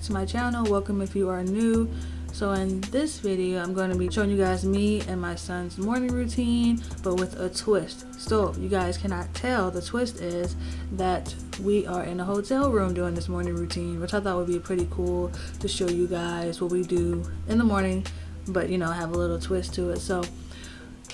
back to my channel. Welcome if you are new. So in this video, I'm going to be showing you guys me and my son's morning routine, but with a twist. So you guys cannot tell, the twist is that we are in a hotel room doing this morning routine, which I thought would be pretty cool to show you guys what we do in the morning, but you know, have a little twist to it. So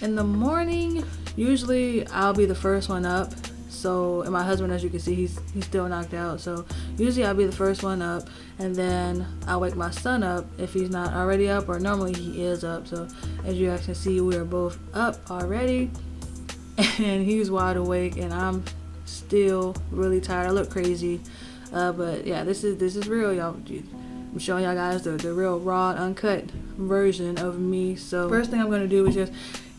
in the morning, usually I'll be the first one up. So, and my husband, as you can see, he's still knocked out. So usually I'll be the first one up, and then I'll wake my son up if he's not already up, or normally he is up. So as you guys can see, we are both up already, and he's wide awake, and I'm still really tired. I look crazy, but yeah, this is real, y'all. I'm showing y'all guys the real raw, uncut version of me. So first thing I'm gonna do is just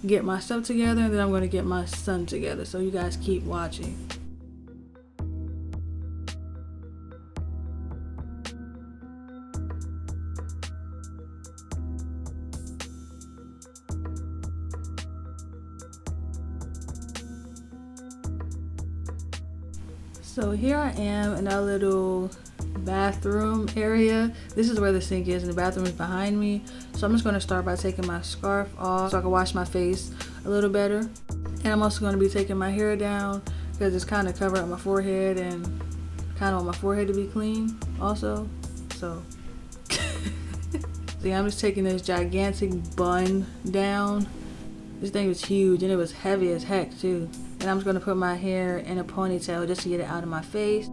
get my stuff together, and then I'm going to get my son together. So you guys keep watching. So here I am in our little bathroom area. This is where the sink is, and the bathroom is behind me. So I'm just going to start by taking my scarf off so I can wash my face a little better. And I'm also going to be taking my hair down because it's kind of covered up my forehead, and kind of want my forehead to be clean also. So see, I'm just taking this gigantic bun down. This thing was huge, and it was heavy as heck too. And I'm just going to put my hair in a ponytail just to get it out of my face.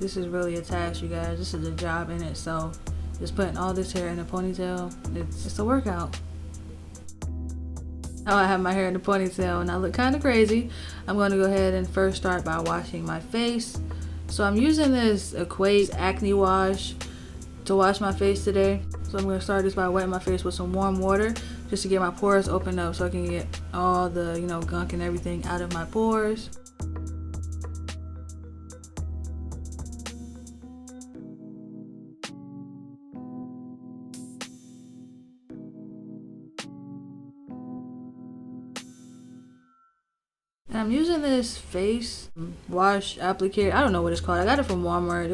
This is really a task, you guys. This is a job in itself. Just putting all this hair in a ponytail, it's a workout. Now I have my hair in a ponytail and I look kind of crazy. I'm going to go ahead and first start by washing my face. So I'm using this Equate acne wash to wash my face today. So I'm going to start this by wetting my face with some warm water just to get my pores opened up so I can get all the, gunk and everything out of my pores. And I'm using this face wash applicator. I don't know what it's called. I got it from Walmart.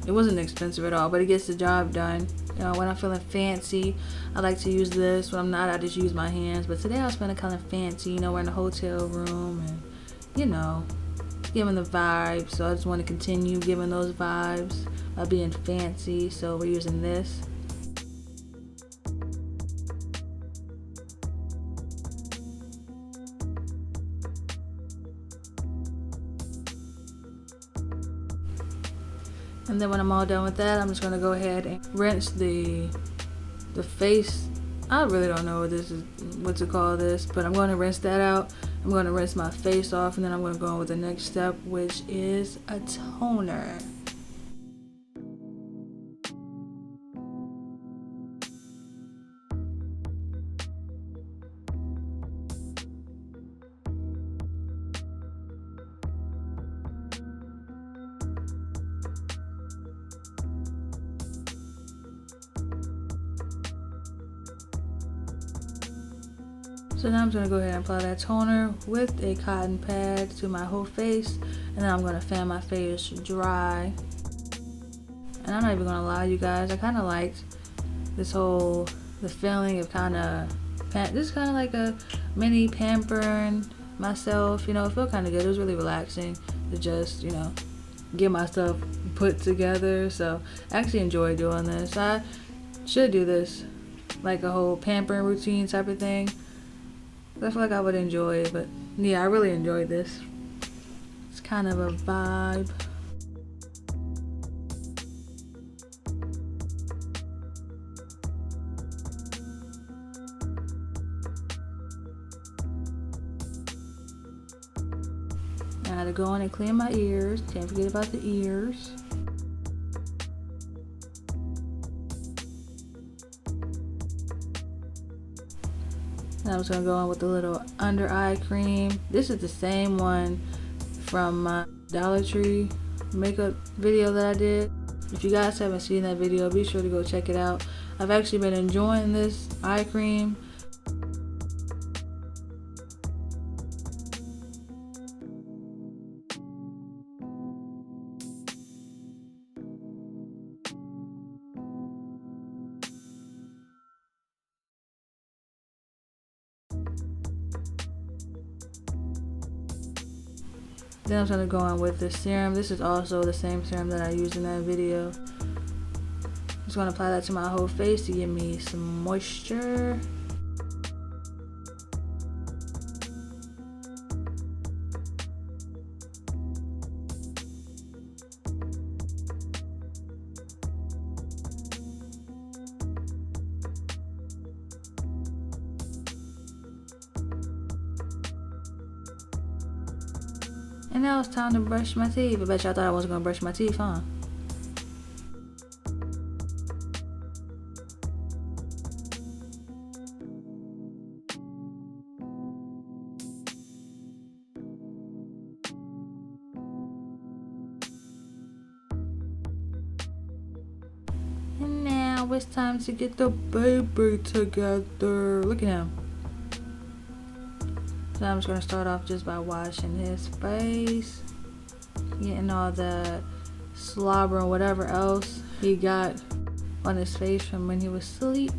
It wasn't expensive at all, but it gets the job done. When I'm feeling fancy, I like to use this. When I'm not, I just use my hands. But today I was feeling kind of fancy. We're in a hotel room, and giving the vibes. So I just want to continue giving those vibes by being fancy. So we're using this. And then when I'm all done with that, I'm just gonna go ahead and rinse the face. I really don't know what to call this, but I'm going to rinse that out. I'm going to rinse my face off, and then I'm going to go on with the next step, which is a toner. So now I'm going to go ahead and apply that toner with a cotton pad to my whole face, and then I'm going to fan my face dry. And I'm not even going to lie, you guys, I kind of liked the feeling of this is kind of like a mini pampering myself. It felt kind of good. It was really relaxing to just, get myself put together. So I actually enjoy doing this. I should do this, like a whole pampering routine type of thing. I feel like I would enjoy it, but yeah, I really enjoyed this. It's kind of a vibe. I had to go in and clean my ears. Can't forget about the ears. And I was going to go in with a little under eye cream. This is the same one from my Dollar Tree makeup video that I did. If you guys haven't seen that video, be sure to go check it out. I've actually been enjoying this eye cream. Then I'm going to go on with the serum. This is also the same serum that I used in that video. Just going to apply that to my whole face to give me some moisture. And now it's time to brush my teeth. I bet y'all thought I wasn't gonna brush my teeth, huh? And now it's time to get the baby together. Look at him. So I'm just going to start off just by washing his face, getting all the slobber and whatever else he got on his face from when he was asleep.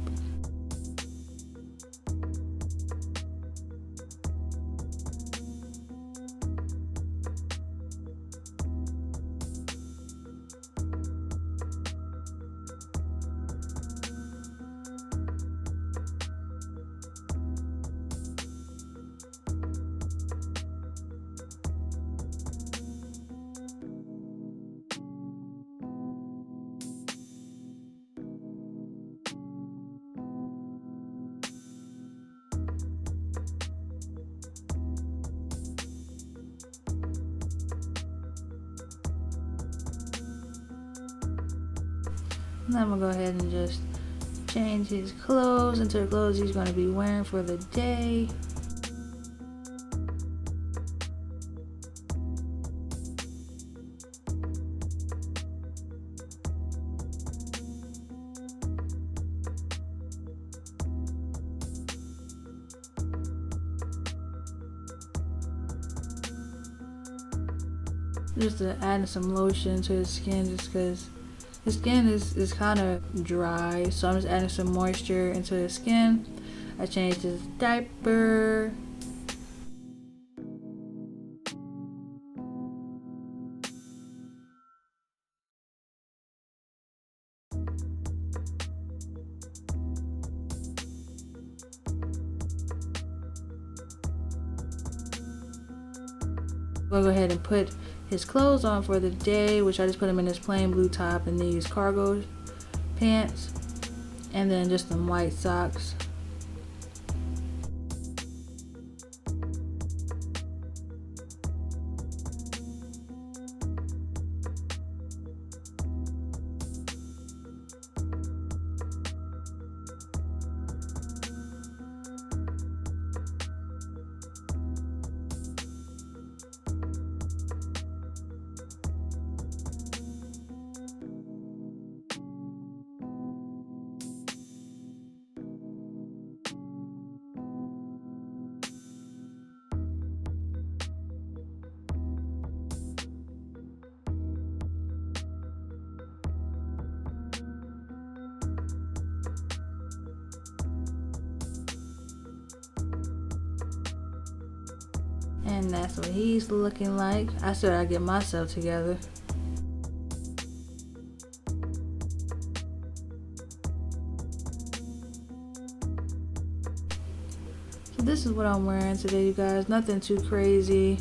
Now I'm gonna go ahead and just change his clothes into the clothes he's gonna be wearing for the day. Just to add some lotion to his skin, just because his skin is kind of dry, so I'm just adding some moisture into his skin. I changed his diaper. We'll go ahead and put his clothes on for the day, which I just put him in this plain blue top and these cargo pants, and then just some white socks. And that's what he's looking like. I still gotta get myself together. So this is what I'm wearing today, you guys. Nothing too crazy.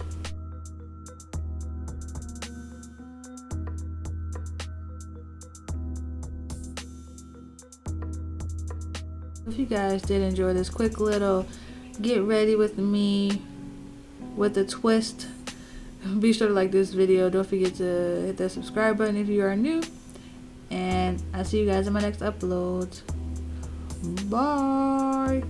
If you guys did enjoy this quick little get ready with me with a twist, be sure to like this video. Don't forget to hit that subscribe button if you are new, and I'll see you guys in my next upload. Bye.